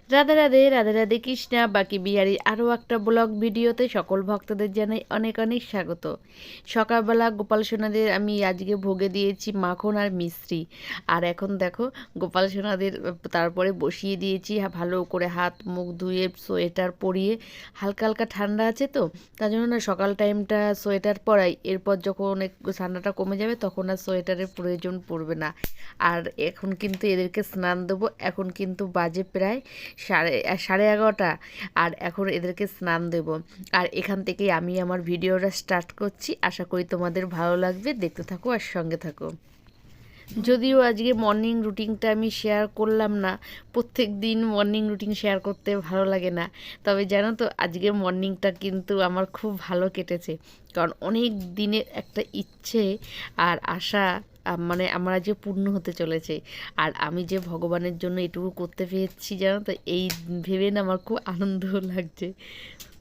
রাধে রাধে রাধে রাধে কৃষ্ণা বাকি বিহারীর আরও একটা ব্লগ ভিডিওতে সকল ভক্তদের জানাই অনেক অনেক স্বাগত। সকালবেলা গোপাল সোনাদের আমি আজকে ভোগে দিয়েছি মাখন আর মিশ্রি। আর এখন দেখো গোপাল সোনাদের তারপরে বসিয়ে দিয়েছি ভালো করে হাত মুখ ধুয়ে সোয়েটার পরিয়ে। হালকা হালকা ঠান্ডা আছে তো তার জন্য না সকাল টাইমটা সোয়েটার পরাই, এরপর যখন একটু ঠান্ডাটা কমে যাবে তখন আর সোয়েটারের প্রয়োজন পড়বে না। আর এখন কিন্তু এদেরকে স্নান দেবো, এখন কিন্তু বাজে প্রায় সাড়ে 11টা। আর এখন এদেরকে স্নান দেব। আর এখান থেকেই আমি আমার ভিডিওটা স্টার্ট করছি, আশা করি তোমাদের ভালো লাগবে, দেখতে থাকো আর সঙ্গে থাকো। যদিও আজকে মর্নিং রুটিনটা আমি শেয়ার করলাম না, প্রত্যেক দিন মর্নিং রুটিন শেয়ার করতে ভালো লাগে না, তবে জানো তো আজকের মর্নিংটা কিন্তু আমার খুব ভালো কেটেছে। কারণ অনেক দিনের একটা ইচ্ছে আর আশা মানে আমার আজকে পূর্ণ হতে চলেছে। আর আমি যে ভগবানের জন্য এটুকু করতে পেরেছি জানো তো, এই ভেবে না আমার খুব আনন্দ লাগছে।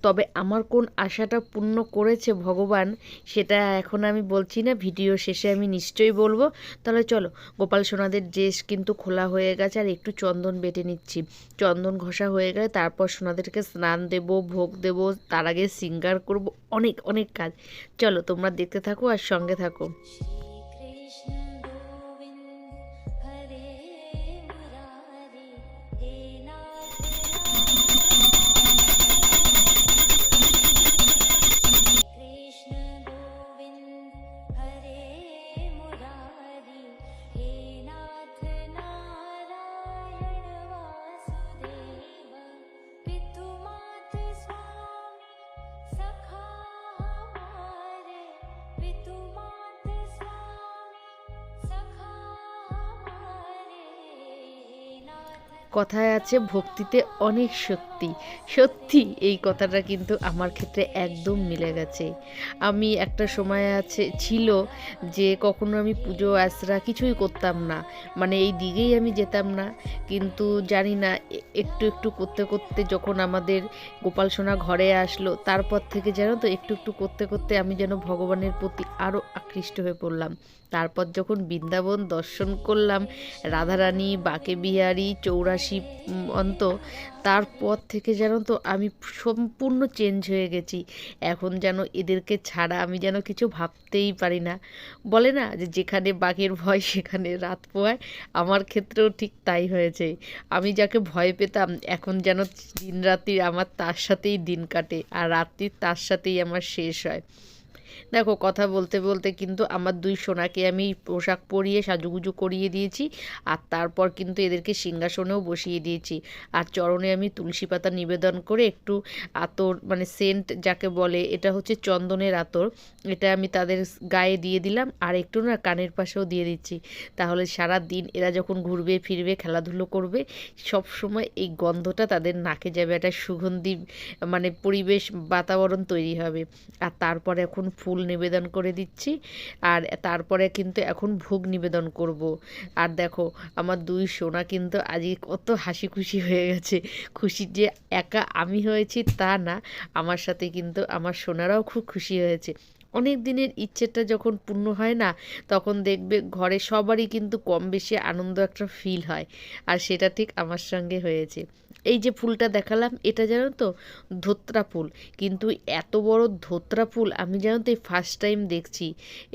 তবে আমার কোন আশাটা পূর্ণ করেছে ভগবান সেটা এখন আমি বলছি না, ভিডিও শেষে আমি নিশ্চয়ই বলবো। তাহলে চলো, গোপাল সোনাদের ড্রেস কিন্তু খোলা হয়ে গেছে আর একটু চন্দন বেটে নিচ্ছি। চন্দন ঘষা হয়ে গেলে তারপর সোনাদেরকে স্নান দেব, ভোগ দেব, তার আগে শৃঙ্গার করব, অনেক অনেক কাজ। চলো তোমরা দেখতে থাকো আর সঙ্গে থাকো। কথায় আছে ভক্তিতে অনেক শক্তি। সত্যি এই কথাটা কিন্তু আমার ক্ষেত্রে একদম মিলে গেছে। আমি একটা সময় ছিল যে কখনো আমি পুজো আশ্রা কিছুই করতাম না, মানে এই দিকেই আমি যেতাম না। কিন্তু জানি না একটু একটু করতে করতে যখন আমাদের গোপাল সোনা ঘরে আসলো তারপর থেকে জানো তো একটু একটু করতে করতে আমি যেন ভগবানের প্রতি আরও আকৃষ্ট হয়ে পড়লাম। তারপর যখন বৃন্দাবন দর্শন করলাম, রাধারানী, বাঁকে বিহারী, 84 অন্ত, তারপর থেকে যেন তো আমি সম্পূর্ণ চেঞ্জ হয়ে গেছি। এখন যেন এদেরকে ছাড়া আমি যেন কিছু ভাবতেই পারি না। বলে না যে যেখানে বাঘের ভয় সেখানে রাত পোহায়, আমার ক্ষেত্রেও ঠিক তাই হয়েছে। আমি যাকে ভয় পেতাম এখন যেন দিন রাত্রি আমার তার সাথেই দিন কাটে আর রাত্রির তার সাথেই আমার শেষ হয়। দেখো কথা বলতে বলতে কিন্তু আমার দুই সোনাকে আমি পোশাক পরিয়ে সাজুগুজু করিয়ে দিয়েছি। আর তারপর কিন্তু এদেরকে সিংহাসনেও বসিয়ে দিয়েছি। আর চরণে আমি তুলসী পাতা নিবেদন করে একটু আতর, মানে সেন্ট যাকে বলে, এটা হচ্ছে চন্দনের আতর, এটা আমি তাদের গায়ে দিয়ে দিলাম। আর একটু না কানের পাশেও দিয়ে দিচ্ছি। তাহলে সারা দিন এরা যখন ঘুরবে ফিরবে খেলাধুলো করবে, সব সময় এই গন্ধটা তাদের নাকে যাবে, একটা সুগন্ধি মানে পরিবেশ বাতাবরণ তৈরি হবে। আর তারপরে এখন ফুল নিবেদন করে দিচ্ছি। আর তারপরে কিন্তু এখন ভোগ নিবেদন করব। আর দেখো আমার দুই সোনা কিন্তু আজকে কত হাসি খুশি হয়ে গেছে। খুশি যে একা আমি হয়েছি তা না, আমার সাথে কিন্তু আমার সোনারাও খুব খুশি হয়েছে। অনেক দিনের ইচ্ছেটা যখন পূর্ণ হয় না, তখন দেখবে ঘরে সবারই কিন্তু কম বেশি আনন্দ একটা ফিল হয়। আর সেটা ঠিক আমার সঙ্গে হয়েছে। এই যে ফুলটা দেখালাম এটা জানো তো ধোত্রা ফুল, কিন্তু এত বড় ধোত্রা ফুল আমি জানো তো এই ফার্স্ট টাইম দেখছি।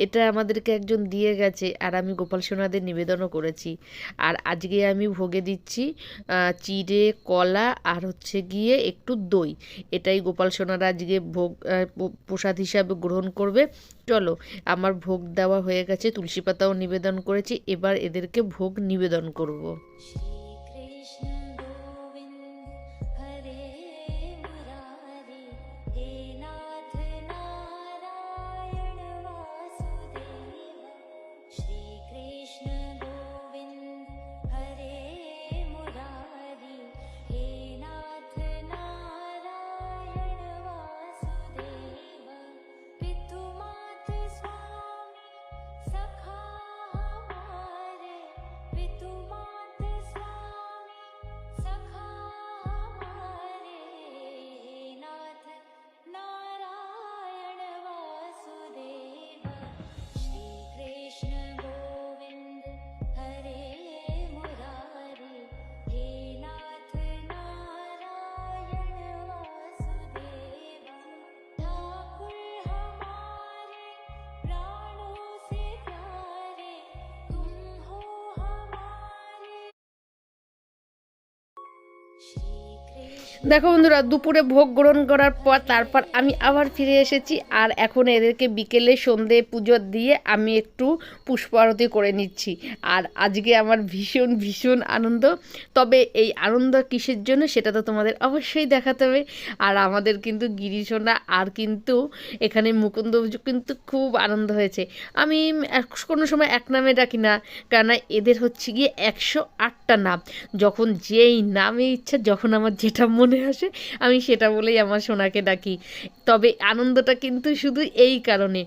এটা আমাদেরকে একজন দিয়ে গেছে আর আমি গোপাল সোনাদের নিবেদনও করেছি। আর আজকে আমি ভোগে দিচ্ছি চিড়ে, কলা আর হচ্ছে গিয়ে একটু দই। এটাই গোপাল সোনারা আজকে ভোগ প্রসাদ হিসাবে গ্রহণ করবে। চলো, আমার ভোগ দেওয়া হয়ে গেছে, তুলসী পাতাও নিবেদন করেছি, এবার এদেরকে ভোগ নিবেদন করব। দেখো বন্ধুরা, দুপুরে ভোগ গ্রহণ করার পর তারপর আমি আবার ফিরে এসেছি, আর এখন এদেরকে বিকেলে সন্ধে পুজো দিয়ে আমি একটু পুষ্প আরতি করে নিচ্ছি। আর আজকে আমার ভীষণ ভীষণ আনন্দ। তবে এই আনন্দ কিসের জন্য সেটা তো তোমাদের অবশ্যই দেখাতে হবে। আর আমাদের কিন্তু গিরিশোনা আর কিন্তু এখানে মুকুন্দ কিন্তু খুব আনন্দ হয়েছে। আমি কোনো সময় এক নামে ডাকি না, কেননা এদের হচ্ছে গিয়ে 108টা নাম। যখন যেই নামে ইচ্ছা, যখন আমার যেটা মনে আসে আমি সেটা বলেই আমার সোনাকে ডাকি। তবে আনন্দটা কিন্তু শুধু এই কারণে,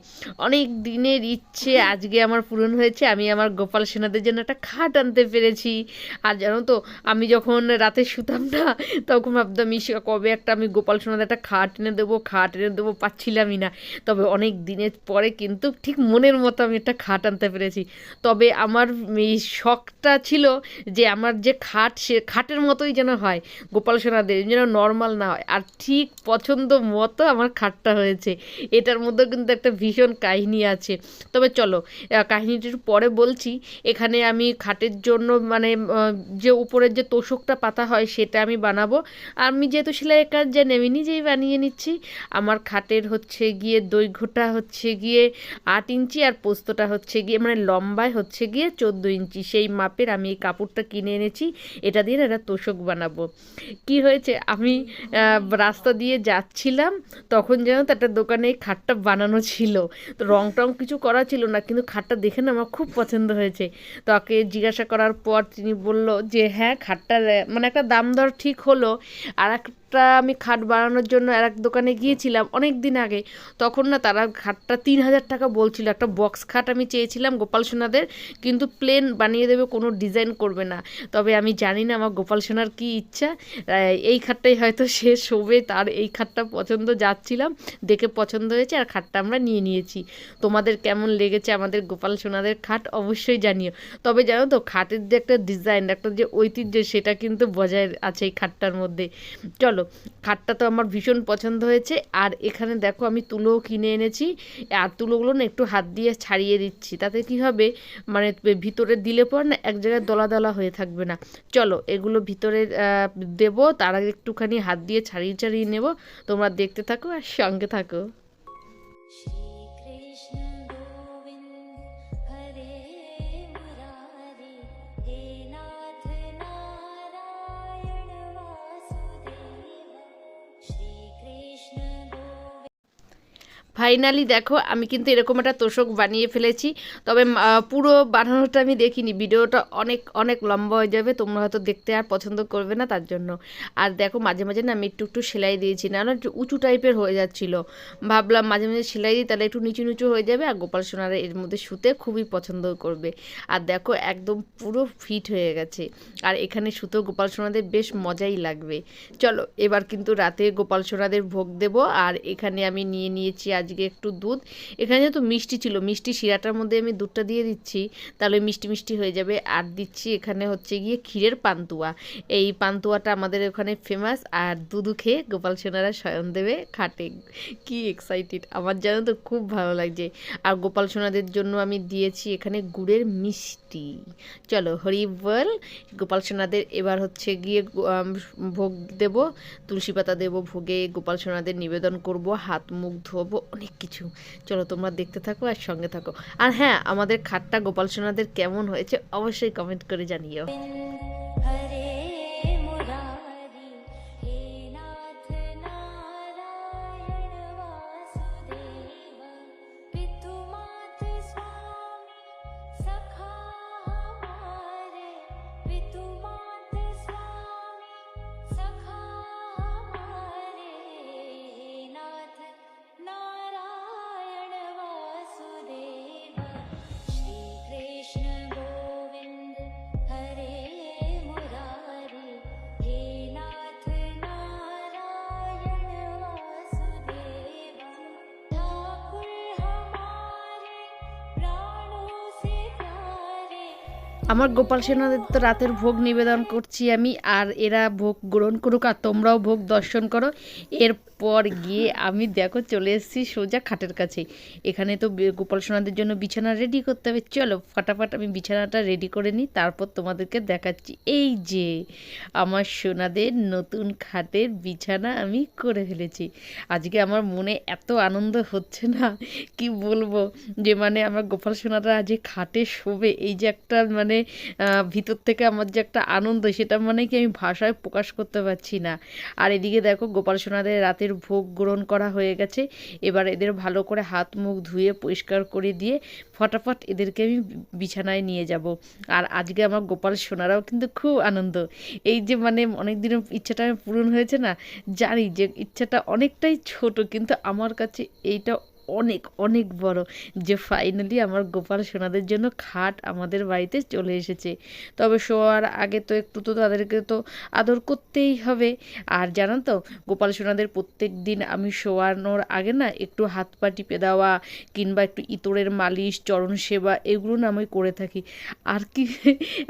অনেক দিনের ইচ্ছে আজকে আমার পূরণ হয়েছে। আমি আমার গোপাল সোনাদের জন্য একটা খাট আনতে পেরেছি। আর জানো তো, আমি যখন রাতে শুতাম না, তখন ভাবতাম কবে একটা আমি গোপাল সোনাদের একটা খাট এনে দেবো, পাচ্ছিলামই না। তবে অনেক দিনের পরে কিন্তু ঠিক মনের মতো আমি একটা খাট আনতে পেরেছি। তবে আমার এই শখটা ছিল যে আমার যে খাট, সে খাটের মতোই যেন হয়, গোপাল সোনাদের যেন নর্মাল না হয়। আর ঠিক পছন্দ মতো আমার খাটটা হয়েছে। এটার মধ্যে কিন্তু একটা ভীষণ কাহিনী আছে। তবে চলো, কাহিনীটি একটু পরে বলছি। এখানে আমি খাটের জন্য মানে যে উপরের যে তোষকটা পাতা হয় সেটা আমি বানাবো। আমি যেহেতু সেলাইয়ের কাজ জানি, আমি নিজেই বানিয়ে নিচ্ছি। আমার খাটের হচ্ছে গিয়ে দৈর্ঘ্যটা হচ্ছে গিয়ে 8 ইঞ্চি, আর পোস্তটা হচ্ছে গিয়ে মানে লম্বায় হচ্ছে গিয়ে 14 ইঞ্চি। সেই মাপের আমি এই কাপড়টা কিনে এনেছি, এটা দিয়ে একটা তোষক বানাবো। কি হয়েছে, আমি রাস্তা দিয়ে যাচ্ছিলাম, তখন যেন তো একটা দোকানে এই খাটটা বানানো ছিল। তো রং টং কিছু করা ছিল না, কিন্তু খাটটা দেখে না আমার খুব পছন্দ হয়েছে। তাকে জিজ্ঞাসা করার পর তিনি বলল যে হ্যাঁ, খাটটার মানে একটা দাম দর ঠিক হলো। আর একটা আমি খাট বানানোর জন্য আর এক দোকানে গিয়েছিলাম অনেক দিন আগে, তখন না তারা খাটটা 3000 টাকা বলছিল। একটা বক্স খাট আমি চেয়েছিলাম গোপাল সোনাদের, কিন্তু প্লেন বানিয়ে দেবে, কোনো ডিজাইন করবে না। তবে আমি জানি না আমার গোপাল সোনার কী ইচ্ছা, এই খাটটাই হয়তো সে শোবে, তার এই খাটটা পছন্দ, যাচ্ছিলাম দেখে পছন্দ হয়েছে, আর খাটটা আমরা নিয়ে নিয়েছি। তোমাদের কেমন লেগেছে আমাদের গোপাল সোনাদের খাট অবশ্যই জানিও। তবে জানো তো, খাটের যে একটা ডিজাইন, একটা যে ঐতিহ্য, সেটা কিন্তু বজায় আছে এই খাটটার মধ্যে। চলো, খাটটা তো আমার ভীষণ পছন্দ হয়েছে। আর এখানে দেখো, আমি তুলোও কিনে এনেছি। আর তুলোগুলো না একটু হাত দিয়ে ছাড়িয়ে দিচ্ছি, তাতে কি হবে, মানে ভিতরে দিলে পর না এক জায়গায় দলা দলা হয়ে থাকবে না। চলো, এগুলো ভিতরে দেবো, তার আগে একটুখানি হাত দিয়ে ছাড়িয়ে ছাড়িয়ে নেব। তোমরা দেখতে থাকো আর সঙ্গে থাকো। ফাইনালি দেখো, আমি কিন্তু এরকম একটা তোষক বানিয়ে ফেলেছি। তবে পুরো বানানোটা আমি দেখিনি, ভিডিওটা অনেক অনেক লম্বা হয়ে যাবে, তোমরা হয়তো দেখতে আর পছন্দ করবে না তার জন্য। আর দেখো, মাঝে মাঝে না আমি একটু একটু সেলাই দিয়েছি, না একটু উঁচু টাইপের হয়ে যাচ্ছিল। ভাবলাম মাঝে মাঝে সেলাই দিই, তাহলে একটু নিচু নিচু হয়ে যাবে, আর গোপাল সোনারা এর মধ্যে শুতে খুবই পছন্দ করবে। আর দেখো, একদম পুরো ফিট হয়ে গেছে। আর এখানে শুতেও গোপাল সোনাদের বেশ মজাই লাগবে। চলো, এবার কিন্তু রাতে গোপাল সোনাদের ভোগ দেবো। আর এখানে আমি নিয়ে নিয়েছি আজকে একটু দুধ। এখানে যেহেতু মিষ্টি ছিল, মিষ্টি শিরাটার মধ্যে আমি দুধটা দিয়ে দিচ্ছি, তাহলে মিষ্টি মিষ্টি হয়ে যাবে। আর দিচ্ছি এখানে হচ্ছে গিয়ে ক্ষীরের পান্তুয়া। এই পান্তুয়াটা আমাদের ওখানে ফেমাস। আর দুধু খেয়ে গোপাল সোনারা শয়ন দেবে খাটে। কি এক্সাইটেড, আমার জানো তো খুব ভালো লাগছে। আর গোপাল সোনাদের জন্য আমি দিয়েছি এখানে গুড়ের মিষ্টি। চলো, হরি বল। গোপাল সোনাদের এবার হচ্ছে গিয়ে ভোগ দেব, তুলসী পাতা দেবো ভোগে, গোপাল সোনাদের নিবেদন করব, হাত মুখ ধোবো, অনেক কিছু। চলো, তোমরা দেখতে থাকো আর সঙ্গে থাকো। আর হ্যাঁ, আমাদের খাটটা গোপাল সোনাদের কেমন হয়েছে অবশ্যই কমেন্ট করে জানিও। আমার গোপাল সোনাদের তো রাতের ভোগ নিবেদন করছি আমি, আর এরা ভোগ গ্রহণ করুক, আর তোমরাও ভোগ দর্শন করো। এর পর গিয়ে আমি দেখো চলে এসেছি সোজা খাটের কাছে। এখানে তো গোপাল সোনাদের জন্য বিছানা রেডি করতে হবে, চলো ফটাফট আমি বিছানাটা রেডি করে নিই, তারপর তোমাদেরকে দেখাচ্ছি। এই যে আমার সোনাদের নতুন খাটের বিছানা আমি করে ফেলেছি। আজকে আমার মনে এত আনন্দ হচ্ছে না কি বলবো, যে মানে আমার গোপাল সোনারা আজ খাটে শোবে, এই যে একটা মানে ভিতর থেকে আমার যে একটা আনন্দ, সেটা মানে কি আমি ভাষায় প্রকাশ করতে পারছি না। আর এদিকে দেখো গোপাল সোনাদের রাতের ভোগ গ্রহণ করা হয়ে গেছে। এবার এদের ভালো করে হাত মুখ ধুয়ে পরিষ্কার করে দিয়ে ফটাফট এদেরকে আমি বিছানায় নিয়ে যাব। আর আজকে আমার গোপাল সোনারাও কিন্তু খুব আনন্দ, এই যে মানে অনেক দিনের ইচ্ছাটা পূরণ হয়েছে না। জানি যে ইচ্ছাটা অনেকটাই ছোট, কিন্তু আমার কাছে এইটা অনেক অনেক বড়, যে ফাইনালি আমার গোপাল সোনাদের জন্য খাট আমাদের বাড়িতে চলে এসেছে। তবে শোয়ার আগে তো একটু তো তাদেরকে তো আদর করতেই হবে। আর জানো তো, গোপাল সোনাদের প্রত্যেক দিন আমি শোয়ানোর আগে না একটু হাত পা টিপে দেওয়া, কিংবা একটু ইঁদুরের মালিশ, চরণ সেবা, এগুলো না আমি করে থাকি। আর কি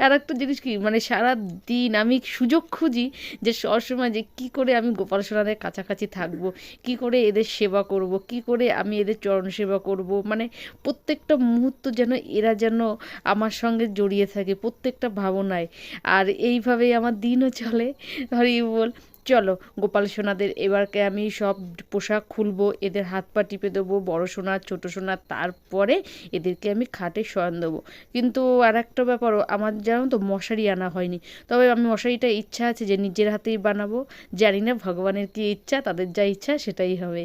আর একটা জিনিস কি, মানে সারা দিন আমি সুযোগ খুঁজি যে সবসময় যে কী করে আমি গোপাল সোনাদের কাছাকাছি থাকবো, কি করে এদের সেবা করব, কি করে আমি এদের চরণ সেবা করব, মানে প্রত্যেকটা মুহূর্ত যেন এরা যেন আমার সঙ্গে জড়িয়ে থাকে প্রত্যেকটা ভাবনায়। আর এইভাবেই আমার দিনও চলে। হরি বল। চলো গোপাল সোনাদের এবারকে আমি সব পোশাক খুলবো, এদের হাত পা টিপে দেবো, বড় সোনা ছোট সোনা, তারপরে এদেরকে আমি খাটে শয়ন দেবো। কিন্তু আর একটা ব্যাপারও আমার, জানো তো, মশারি আনা হয়নি। তবে আমি মশারিটা ইচ্ছা আছে যে নিজের হাতেই বানাবো। জানি না ভগবানের কী ইচ্ছা, তাদের যা ইচ্ছা সেটাই হবে।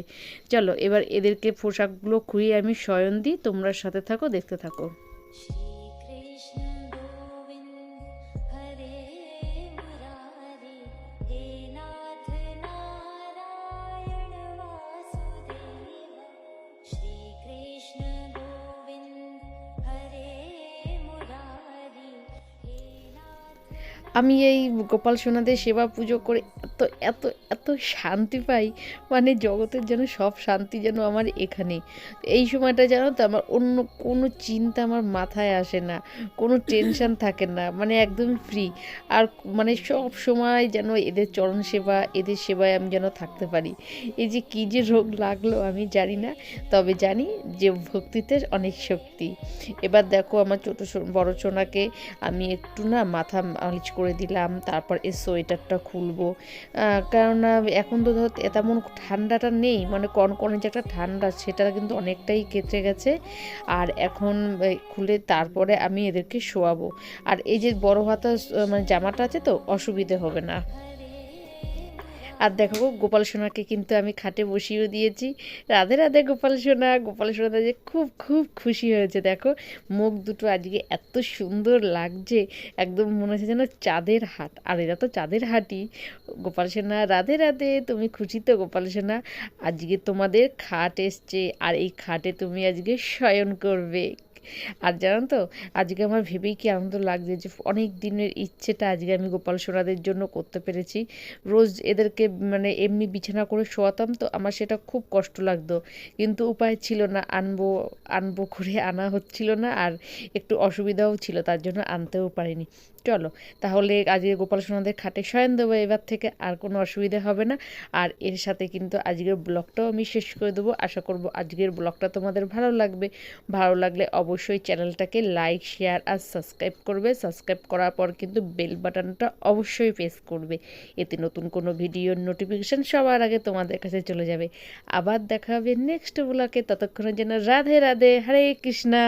চলো এবার এদেরকে পোশাকগুলো খুঁড়িয়ে আমি শয়ন দিই, তোমরা সাথে থাকো, দেখতে থাকো। আমি এই গোপাল সোনাদের সেবা পুজো করে এত এত এত শান্তি পাই, মানে জগতের যেন সব শান্তি যেন আমার এখানে। এই সময়টা জানো তো আমার অন্য কোনো চিন্তা আমার মাথায় আসে না, কোনো টেনশন থাকে না, মানে একদমই ফ্রি। আর মানে সব সময় যেন এদের চরণ সেবা, এদের সেবায় আমি যেন থাকতে পারি। এই যে কী যে রোগ লাগলো আমি জানি না, তবে জানি যে ভক্তিতে অনেক শক্তি। এবার দেখো আমার বড় সোনাকে আমি একটু না মাথা মালিশ করে দিলাম, তারপর এই সোয়েটারটা খুলবো, কেননা এখন তো ধর তেমন ঠান্ডাটা নেই, মানে কনকনে যে একটা ঠান্ডা সেটা কিন্তু অনেকটাই কেটে গেছে। আর এখন খুলে তারপরে আমি এদেরকে শোয়াবো। আর এই যে বড় হাতা মানে জামাটা আছে তো, অসুবিধে হবে না। আর দেখো গোপাল সোনাকে কিন্তু আমি খাটে বসিয়েও দিয়েছি। রাধে রাধে গোপাল সোনা। গোপাল সোনাটা যে খুব খুব খুশি হয়েছে, দেখো মুখ দুটো আজকে এত সুন্দর লাগছে, একদম মনে হচ্ছে যেন চাঁদের হাট। আর এরা তো চাঁদের হাটই। গোপাল সোনা রাধে রাধে, তুমি খুশি তো গোপাল সোনা? আজকে তোমাদের খাট এসছে, আর এই খাটে তুমি আজকে শয়ন করবে। আর জানো তো, আজকে আমার ভেবেই কি আনন্দ লাগছে যে অনেক দিনের ইচ্ছেটা আজকে আমি গোপাল সোনাদের জন্য করতে পেরেছি। রোজ এদেরকে মানে এমনি বিছানা করে শোয়াতাম তো আমার সেটা খুব কষ্ট লাগতো, কিন্তু উপায় ছিল না, আনবো আনবো করে আনা হচ্ছিল না, আর একটু অসুবিধাও ছিল, তার জন্য আনতেও পারিনি। চলো তাহলে আজকে গোপাল সোনাদের খাটে শয়ন দেবো, এবার থেকে আর কোনো অসুবিধা হবে না। আর এর সাথে কিন্তু আজকের ব্লগটাও আমি শেষ করে দেবো। আশা করব আজকের ব্লগটা তোমাদের ভালো লাগবে। ভালো লাগলে অবশ্যই চ্যানেলটাকে লাইক, শেয়ার আর সাবস্ক্রাইব করবে। সাবস্ক্রাইব করার পর কিন্তু বেল বাটনটা অবশ্যই প্রেস করবে, এতে নতুন কোনো ভিডিওর নোটিফিকেশান সবার আগে তোমাদের কাছে চলে যাবে। আবার দেখা হবে নেক্সট ব্লগে, ততক্ষণের জন্য রাধে রাধে, হরে কৃষ্ণা।